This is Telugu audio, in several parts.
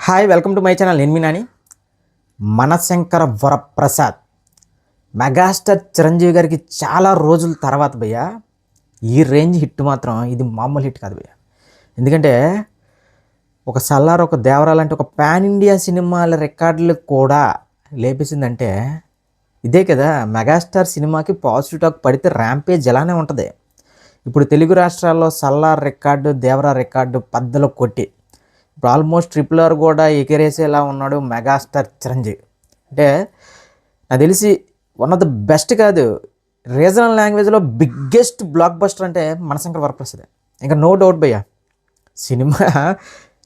Hi welcome to my channel. నేను మీ నాని. మనశంకర వరప్రసాద్ మెగాస్టార్ చిరంజీవి గారికి చాలా రోజుల తర్వాత భయ్య ఈ రేంజ్ హిట్ మాత్రం ఇది మామూలు హిట్ కాదు భయ్య. ఎందుకంటే ఒక సల్లార్, ఒక దేవరా లాంటి ఒక పాన్ ఇండియా సినిమాల రికార్డులు కూడా లేపేసిందంటే ఇదే కదా. మెగాస్టార్ సినిమాకి పాజిటివ్ టాక్ పడితే ర్యాంపేజ్ ఎలానే ఉంటుంది. ఇప్పుడు తెలుగు రాష్ట్రాల్లో సల్లార్ రికార్డు, దేవరా రికార్డు పద్దలో కొట్టి ఇప్పుడు ఆల్మోస్ట్ RRR కూడా ఎగిరేసేలా ఉన్నాడు మెగాస్టార్ చిరంజీవి. అంటే నాకు తెలిసి వన్ ఆఫ్ ద బెస్ట్ కాదు, రీజనల్ లాంగ్వేజ్లో బిగ్గెస్ట్ బ్లాక్ బస్టర్ అంటే మనశంకర వరప్రసాద్. ఇంకా నో డౌట్ భయ్య. సినిమా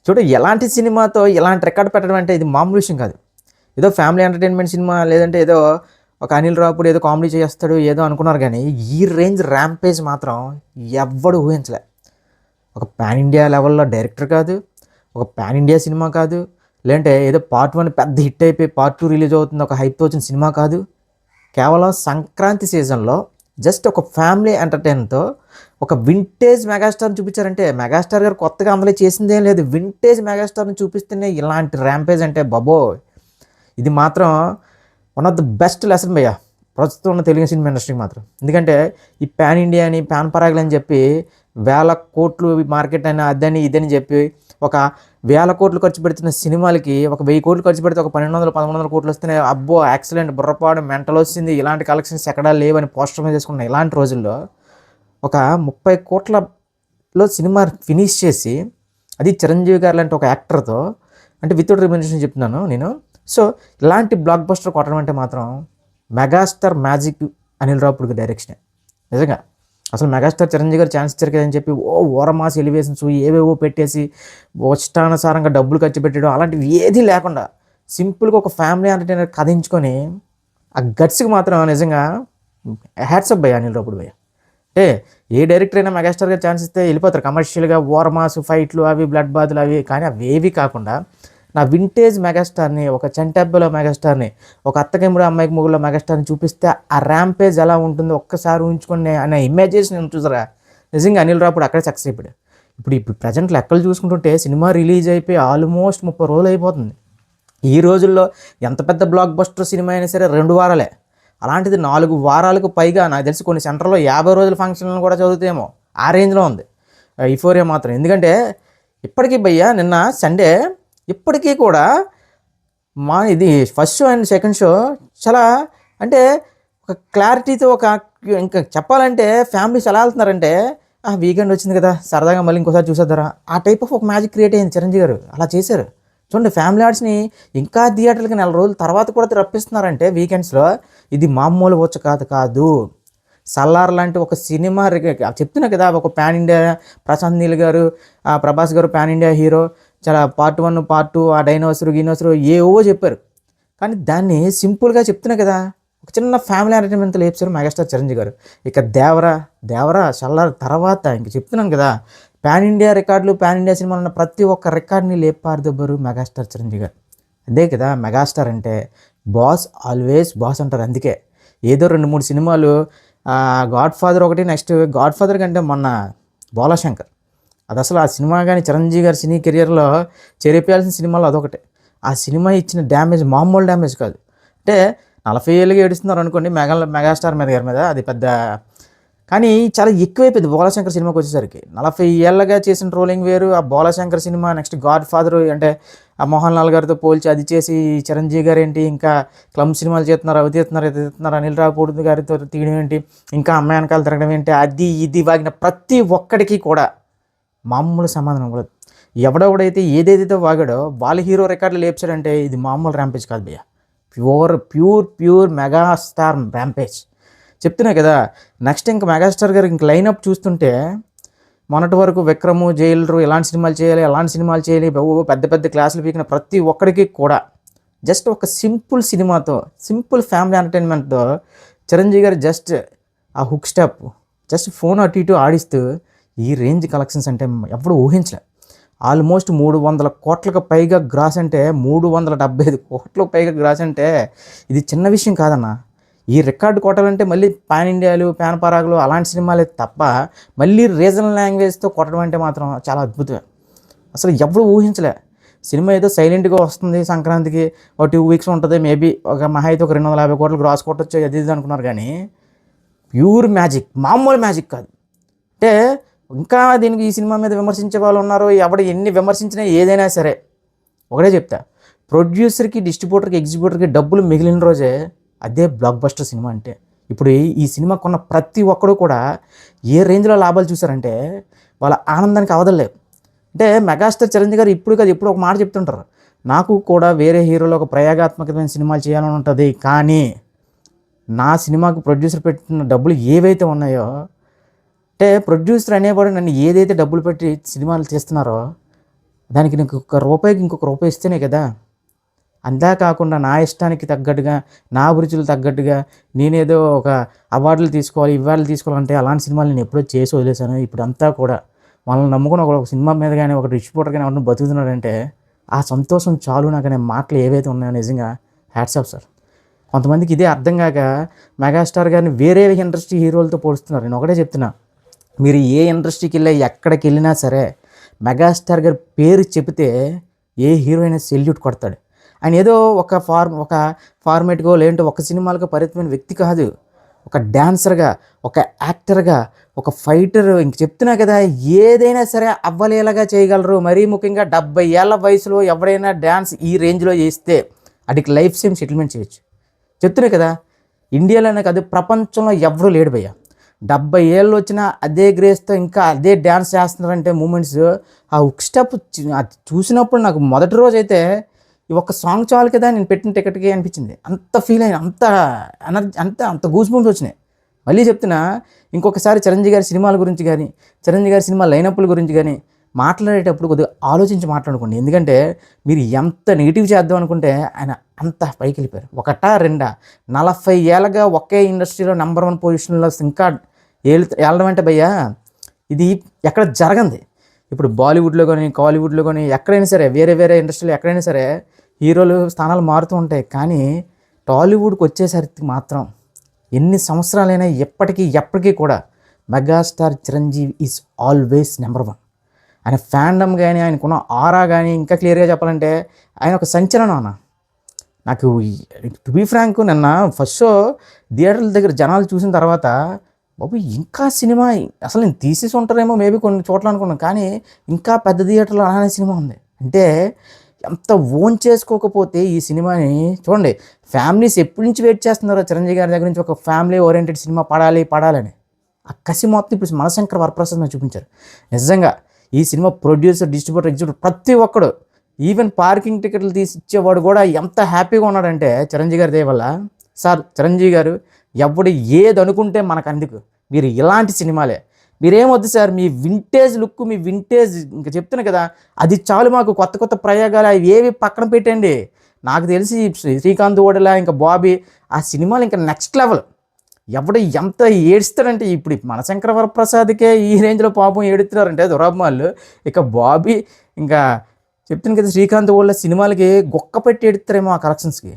చూడ, ఎలాంటి సినిమాతో ఎలాంటి రికార్డ్ పెట్టడం అంటే ఇది మామూలు విషయం కాదు. ఏదో ఫ్యామిలీ ఎంటర్టైన్మెంట్ సినిమా, లేదంటే ఏదో ఒక అనిల్ రావుపూడి ఏదో కామెడీ చేస్తాడు ఏదో అనుకున్నారు, కానీ ఈ రేంజ్ ర్యాంపేజ్ మాత్రం ఎవ్వడు ఊహించలే. ఒక పాన్ ఇండియా లెవెల్లో డైరెక్టర్ కాదు, ఒక పాన్ ఇండియా సినిమా కాదు, లేదంటే ఏదో పార్ట్ 1 పెద్ద హిట్ అయిపోయి పార్ట్ 2 రిలీజ్ అవుతుంది ఒక హైప్తో వచ్చిన సినిమా కాదు. కేవలం సంక్రాంతి సీజన్లో జస్ట్ ఒక ఫ్యామిలీ ఎంటర్టైన్తో ఒక వింటేజ్ మెగాస్టార్ని చూపించారంటే, మెగాస్టార్ గారు కొత్తగా అందులో చేసిందేం లేదు, వింటేజ్ మెగాస్టార్ని చూపిస్తేనే ఇలాంటి ర్యాంపేజ్ అంటే బాబో, ఇది మాత్రం one of the best lesson భయ్య ప్రస్తుతం ఉన్న తెలుగు సినిమా ఇండస్ట్రీకి మాత్రం. ఎందుకంటే ఈ పాన్ ఇండియా అని, పాన్ పరాగులు అని చెప్పి వేల కోట్లు మార్కెట్ అని అదని ఇదని చెప్పి ఒక 1000 కోట్లు ఖర్చు పెడుతున్న సినిమాలకి ఒక 1000 కోట్లు ఖర్చు పెడితే ఒక 1200-1300 కోట్లు వస్తున్నాయి, అబ్బో యాక్సిడెంట్ బుర్రపాడు మెంటల్ వచ్చింది, ఇలాంటి కలెక్షన్స్ ఎక్కడా లేవని పోస్టర్ మీద చేసుకున్న ఇలాంటి రోజుల్లో ఒక 30 కోట్లలో సినిమా ఫినిష్ చేసి, అది చిరంజీవి గారు లాంటి ఒక యాక్టర్తో, అంటే వితౌట్ రెమ్యునరేషన్ చెప్తున్నాను నేను. సో ఇలాంటి బ్లాక్ బస్టర్ కొట్టడం అంటే మాత్రం మెగాస్టార్ మ్యాజిక్ అనిల్ రావుపూడి డైరెక్షనే నిజంగా. అసలు మెగాస్టార్ చిరంజీవి గారు ఛాన్స్ ఇచ్చారు కదని చెప్పి ఓరమాస్ ఎలివేషన్స్ ఏవేవో పెట్టేసి ఇష్టానుసారంగా డబ్బులు ఖర్చు పెట్టడం అలాంటివి ఏది లేకుండా సింపుల్గా ఒక ఫ్యామిలీ ఎంటర్టైనర్ కథించుకొని ఆ గట్స్కి మాత్రం నిజంగా హ్యాట్సప్ భయ్య అనిల్ రావుపూడి భయ్య. అంటే ఏ డైరెక్టర్ అయినా మెగాస్టార్ గారు ఛాన్స్ ఇస్తే వెళ్ళిపోతారు కమర్షియల్గా, ఓరమాస్ ఫైట్లు అవి బ్లడ్ బాతులు అవి, కానీ అవేవి కాకుండా నా వింటేజ్ మెగాస్టార్ని, ఒక చెంటెబ్బలో మెగాస్టార్ని, ఒక అత్తకెమ్ముడు అమ్మాయికి మొగుల్లో మెగాస్టార్ని చూపిస్తే ఆ ర్యాంపేజ్ ఎలా ఉంటుందో ఒక్కసారి ఊహించుకొని అనే ఇమేజెస్ చూసారా. నిజంగా అనిల్ రావుపూడి అక్కడే సక్సెస్ అయిపోయాడు. ఇప్పుడు ప్రజెంట్ లెక్కలు చూసుకుంటుంటే సినిమా రిలీజ్ అయిపోయి ఆల్మోస్ట్ 30 రోజులు అయిపోతుంది. ఈ రోజుల్లో ఎంత పెద్ద బ్లాక్ బస్టర్ సినిమా అయినా సరే 2 వారాలే, అలాంటిది 4 వారాలకు పైగా నాకు తెలిసి కొన్ని సెంటర్లో 50 రోజుల ఫంక్షన్లను కూడా చదువుతాయేమో, ఆ రేంజ్లో ఉంది యుఫోరియా మాత్రం. ఎందుకంటే ఇప్పటికీ భయ్య నిన్న సండే ఇప్పటికీ కూడా ఇది first show and second show చాలా అంటే ఒక క్లారిటీతో, ఒక ఇంకా చెప్పాలంటే ఫ్యామిలీస్ ఎలా వెళ్తున్నారంటే వీకెండ్ వచ్చింది కదా సరదాగా మళ్ళీ ఇంకోసారి చూసేద్దారా, ఆ టైప్ ఆఫ్ ఒక మ్యాజిక్ క్రియేట్ అయింది చిరంజీవి గారు. అలా చేశారు చూడండి. ఫ్యామిలీ ఆర్ట్స్ని ఇంకా థియేటర్కి 4 రోజుల తర్వాత కూడా రప్పిస్తున్నారంటే వీకెండ్స్లో, ఇది మామూలు వచ్చ కాదు. సల్లార్ లాంటి ఒక సినిమా చెప్తున్నా కదా, ఒక పాన్ ఇండియా, ప్రశాంత్ నీల్ గారు, ప్రభాస్ గారు పాన్ ఇండియా హీరో, చాలా పార్ట్ 1 పార్ట్ 2 ఆ డైనోసరు ఏవో చెప్పారు, కానీ దాన్ని సింపుల్గా చెప్తున్నా కదా ఒక చిన్న ఫ్యామిలీ ఎంటర్టైన్మెంట్ లేపారు మెగాస్టార్ చిరంజీవి గారు. ఇక దేవరా సల్లార్ తర్వాత ఇంక చెప్తున్నాను కదా, పాన్ ఇండియా రికార్డులు, పాన్ ఇండియా సినిమాలు ఉన్న ప్రతి ఒక్క రికార్డ్ని లేపారుదబ్బరు మెగాస్టార్ చిరంజీవి గారు. అదే కదా మెగాస్టార్ అంటే, బాస్ ఆల్వేస్ బాస్ అంటారు. అందుకే ఏదో 2-3 సినిమాలు, గాడ్ ఫాదర్ ఒకటి, నెక్స్ట్ గాడ్ ఫాదర్ కంటే మొన్న బోలాశంకర్, అది అసలు ఆ సినిమా కానీ చిరంజీవి గారి సినీ కెరియర్లో చేరిపోయాల్సిన సినిమాలో అదొకటి. ఆ సినిమా ఇచ్చిన డ్యామేజ్ మామూలు డ్యామేజ్ కాదు. అంటే 40 ఏళ్ళుగా ఏడుస్తున్నారు అనుకోండి మెగాస్టార్ గారి మీద, అది పెద్ద, కానీ చాలా ఎక్కువైపోయింది బోలాశంకర్ సినిమాకి వచ్చేసరికి. 40 ఏళ్ళగా చేసిన ట్రోలింగ్ వేరు, ఆ Bhola Shankar cinema, next God father అంటే ఆ మోహన్ లాల్ గారితో పోల్చి అది చేసి చిరంజీవి గారు ఏంటి ఇంకా క్లమ్ సినిమాలు చేస్తున్నారు, అవి తీస్తున్నారు, అనిల్ రావుపూడి గారితో తీయడం ఏంటి, ఇంకా అమ్మాయి వెనకాల తిరగడం ఏంటి, అది ఇది వాగిన ప్రతి ఒక్కడికి కూడా మామూలు సమాధానం కూడా. ఎవడెవడైతే ఏదైతే వాగాడో వాళ్ళ హీరో రికార్డులు లేపాడంటే ఇది మామూలు ర్యాంపేజ్ కాదు భయ్య, ప్యూర్ మెగాస్టార్ ర్యాంపేజ్. చెప్తున్నా కదా. నెక్స్ట్ ఇంకా మెగాస్టార్ గారు ఇంక లైనప్ చూస్తుంటే మొన్నటి వరకు విక్రము, జైలరు ఇలాంటి సినిమాలు చేయాలి పెద్ద పెద్ద క్లాసులు పీకిన ప్రతి ఒక్కడికి కూడా జస్ట్ ఒక సింపుల్ సినిమాతో, సింపుల్ ఫ్యామిలీ ఎంటర్టైన్మెంట్తో చిరంజీవి గారు జస్ట్ ఆ హుక్ స్టెప్, జస్ట్ ఫోన్ అటు ఇటు ఆడిస్తూ ఈ రేంజ్ కలెక్షన్స్ అంటే ఎప్పుడు ఊహించలే. ఆల్మోస్ట్ 300 కోట్లకు పైగా గ్రాస్ అంటే, 375 కోట్లకు పైగా గ్రాస్ అంటే ఇది చిన్న విషయం కాదన్న. ఈ రికార్డు కొట్టాలంటే మళ్ళీ పాన్ ఇండియాలు, పాన్ పరాగులు అలాంటి సినిమాలే తప్ప మళ్ళీ రీజనల్ లాంగ్వేజ్తో కొట్టడం అంటే మాత్రం చాలా అద్భుతమే. అసలు ఎవరు ఊహించలే. సినిమా ఏదో సైలెంట్గా వస్తుంది సంక్రాంతికి, ఒక 2 వీక్స్ ఉంటుంది, మేబీ ఒక మహా అయితే ఒక 250 కోట్లు గ్రాస్ కొట్టొచ్చు అది ఇది అనుకున్నారు. కానీ ప్యూర్ మ్యాజిక్, మామూలు మ్యాజిక్ కాదు. అంటే ఇంకా దీనికి ఈ సినిమా మీద విమర్శించే వాళ్ళు ఉన్నారు. ఎవడు ఎన్ని విమర్శించినా ఏదైనా సరే ఒకటే చెప్తా, ప్రొడ్యూసర్కి, డిస్ట్రిబ్యూటర్కి, ఎగ్జిబ్యూటర్కి డబ్బులు మిగిలిన రోజే అదే బ్లాక్ బస్టర్ సినిమా అంటే. ఇప్పుడు ఈ సినిమా కొన్న ప్రతి ఒక్కడు కూడా ఏ రేంజ్లో లాభాలు చూసారంటే వాళ్ళ ఆనందానికి అవదలేదు. అంటే మెగాస్టార్ చిరంజీవి గారు ఇప్పుడు కాదు ఎప్పుడు ఒక మాట చెప్తుంటారు, నాకు కూడా వేరే హీరోలో ఒక ప్రయోగాత్మకమైన సినిమాలు చేయాలని ఉంటుంది, కానీ నా సినిమాకు ప్రొడ్యూసర్ పెట్టిన డబ్బులు ఏవైతే ఉన్నాయో, అంటే ప్రొడ్యూసర్ అనేవాడు నన్ను ఏదైతే డబ్బులు పెట్టి సినిమాలు తీస్తున్నారో దానికి నీకు ఒక రూపాయికి ఇంకొక రూపాయి ఇస్తేనే కదా. అంతా కాకుండా నా ఇష్టానికి తగ్గట్టుగా, నా అభిరుచులు తగ్గట్టుగా నేనేదో ఒక అవార్డులు తీసుకోవాలి, ఇవాళ తీసుకోవాలంటే అలాంటి సినిమాలు నేను ఎప్పుడో చేసి వదిలేశాను. ఇప్పుడు అంతా కూడా మనల్ని నమ్ముకుని ఒక సినిమా మీద కానీ, ఒక డిస్ట్రిబ్యూటర్ కానీ ఎవరిని బతుకుతున్నాడంటే ఆ సంతోషం చాలు నాకు అనే మాటలు ఏవైతే ఉన్నాయో నిజంగా హ్యాట్స్ ఆఫ్ సార్. కొంతమందికి ఇదే అర్థం కాక మెగాస్టార్ గారిని వేరే ఇండస్ట్రీ హీరోలతో పోలుస్తున్నారు. నేను ఒకటే చెప్తున్నా, మీరు ఏ ఇండస్ట్రీకి వెళ్ళా, ఎక్కడికి వెళ్ళినా సరే మెగాస్టార్ గారి పేరు చెబితే ఏ హీరో అయినా సెల్యూట్ కొడతాడు. ఆయన ఏదో ఒక ఫార్మేట్గో లేదంటే ఒక సినిమాలకు పరిమితమైన వ్యక్తి కాదు. ఒక డ్యాన్సర్గా, ఒక యాక్టర్గా, ఒక ఫైటర్, ఇంక చెప్తున్నా కదా, ఏదైనా సరే అవ్వలేలాగా చేయగలరు. మరీ ముఖ్యంగా 70 ఏళ్ళ వయసులో ఎవరైనా డ్యాన్స్ ఈ రేంజ్లో చేస్తే అడికి లైఫ్ టైం సెటిల్మెంట్ చేయొచ్చు. చెప్తున్నా కదా, ఇండియాలోనే కాదు ప్రపంచంలో ఎవరూ లేడు భయ్య. 70 ఏళ్ళు వచ్చినా అదే గ్రేస్తో ఇంకా అదే డ్యాన్స్ చేస్తున్నారంటే మూమెంట్స్, ఆ హుక్ స్టెప్ చూసినప్పుడు నాకు మొదటి రోజు అయితే ఈ ఒక్క సాంగ్ చాలు కదా నేను పెట్టిన టికెట్కి అనిపించింది. అంత ఫీల్ అయిన, అంత ఎనర్జీ, అంత గూస్ బంప్స్ వచ్చినాయి. మళ్ళీ చెప్తున్నా, ఇంకొకసారి చిరంజీవి గారి సినిమాల గురించి కానీ, చిరంజీవి గారి సినిమా లైనప్పుల గురించి కానీ మాట్లాడేటప్పుడు కొద్దిగా ఆలోచించి మాట్లాడుకోండి. ఎందుకంటే మీరు ఎంత నెగిటివ్ చేద్దాం అనుకుంటే ఆయన అంత పైకి వెళ్ళిపోయారు. ఒకటా రెండా 40 ఏళ్ళగా ఒకే ఇండస్ట్రీలో నెంబర్ 1 పొజిషన్లో ఇంకా వెళ్ళడం అంటే భయ్యా ఇది ఎక్కడ జరగంది. ఇప్పుడు బాలీవుడ్లో కానీ, కాలీవుడ్లో కానీ, ఎక్కడైనా సరే వేరే వేరే ఇండస్ట్రీలో ఎక్కడైనా సరే హీరోలు స్థానాలు మారుతూ ఉంటాయి. కానీ టాలీవుడ్కి వచ్చేసరికి మాత్రం ఎన్ని సంవత్సరాలైనా ఎప్పటికీ కూడా megastar Chiranjeevi is always number 1. ఆయన ఫ్యాండమ్ కానీ, ఆయనకున్న ఆరా కానీ, ఇంకా క్లియర్గా చెప్పాలంటే ఆయన ఒక సంచలనం అన్న. నాకు టు బీ ఫ్రాంక్, నిన్న ఫస్ట్ షో థియేటర్ల దగ్గర జనాలు చూసిన తర్వాత బాబు ఇంకా సినిమా అసలు నేను తీసేసి ఉంటారేమో మేబీ కొన్ని చోట్ల అనుకున్నాను, కానీ ఇంకా పెద్ద థియేటర్లో అలానే సినిమా ఉంది. అంటే ఎంత ఓన్ చేసుకోకపోతే ఈ సినిమాని చూడండి, ఫ్యామిలీస్ ఎప్పటి నుంచి వెయిట్ చేస్తున్నారో చిరంజీవి గారి దగ్గర నుంచి ఒక ఫ్యామిలీ ఓరియంటెడ్ సినిమా పడాలని. ఆ కసి మొత్తం ఇప్పుడు మనశంకర్ వరప్రసాద్ మీద చూపించారు. నిజంగా ఈ సినిమా ప్రొడ్యూసర్, డిస్ట్రిబ్యూటర్, ఎగ్జిబ్యూటర్ ప్రతి ఒక్కడు, ఈవెన్ పార్కింగ్ టికెట్లు తీసి ఇచ్చేవాడు కూడా ఎంత హ్యాపీగా ఉన్నాడంటే చిరంజీవి గారి దయ వల్ల. సార్ చిరంజీవి గారు ఎవడు ఏది అనుకుంటే మనకు అందుకు, మీరు ఇలాంటి సినిమాలే, మీరేమొద్దు సార్, మీ వింటేజ్ లుక్, మీ వింటేజ్ ఇంకా చెప్తున్నా కదా అది చాలు మాకు. కొత్త ప్రయోగాలు అవి ఏవి పక్కన పెట్టండి. నాకు తెలిసి శ్రీకాంత్ ఓడలా, ఇంకా బాబీ, ఆ సినిమాలు ఇంకా నెక్స్ట్ లెవెల్. ఎవడు ఎంత ఏడుస్తాడంటే ఇప్పుడు మనశంకర వరప్రసాద్కే ఈ రేంజ్లో పాపం ఏడుస్తున్నారంటే దురాభిమానులు, ఇక బాబీ ఇంకా చెప్తున్నాను కదా శ్రీకాంత్ ఓళ్ళ సినిమాలకి గొక్క పెట్టి ఏడుస్తారేమో ఆ కలెక్షన్స్కి.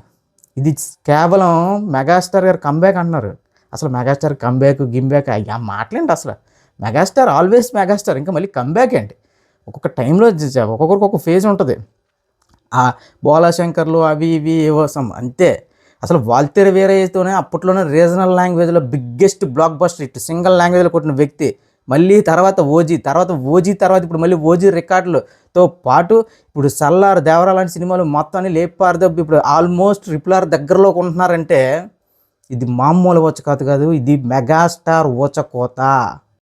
ఇది కేవలం మెగాస్టార్ గారు కంబ్యాక్ అంటున్నారు. అసలు మెగాస్టార్ కంబ్యాక్ గిమ్బ్యాక్ ఆ మాటలేంటి అసలు. మెగాస్టార్ ఆల్వేస్ మెగాస్టార్, ఇంకా మళ్ళీ కంబ్యాక్ ఏంటి. ఒక్కొక్క టైంలో ఒక్కొక్కరికి ఒక్కొక్క ఫేజ్ ఉంటుంది. ఆ బోలాశంకర్లు అవి ఇవి ఏవో అంతే. అసలు వాల్తేరు వీరయ్యతోనే అప్పట్లోనే రీజనల్ లాంగ్వేజ్లో biggest block buster hit single లాంగ్వేజ్లో కొట్టిన వ్యక్తి. మళ్ళీ తర్వాత ఓజీ తర్వాత ఇప్పుడు మళ్ళీ ఓజీ రికార్డులతో పాటు ఇప్పుడు సల్లార్, దేవరా లాంటి సినిమాలు మొత్తాన్ని లేపారదబ్బి ఇప్పుడు ఆల్మోస్ట్ RRR దగ్గరలోకి ఉంటున్నారంటే ఇది మామూలు ఊచకోత కాదు, ఇది మెగాస్టార్ ఊచకోత.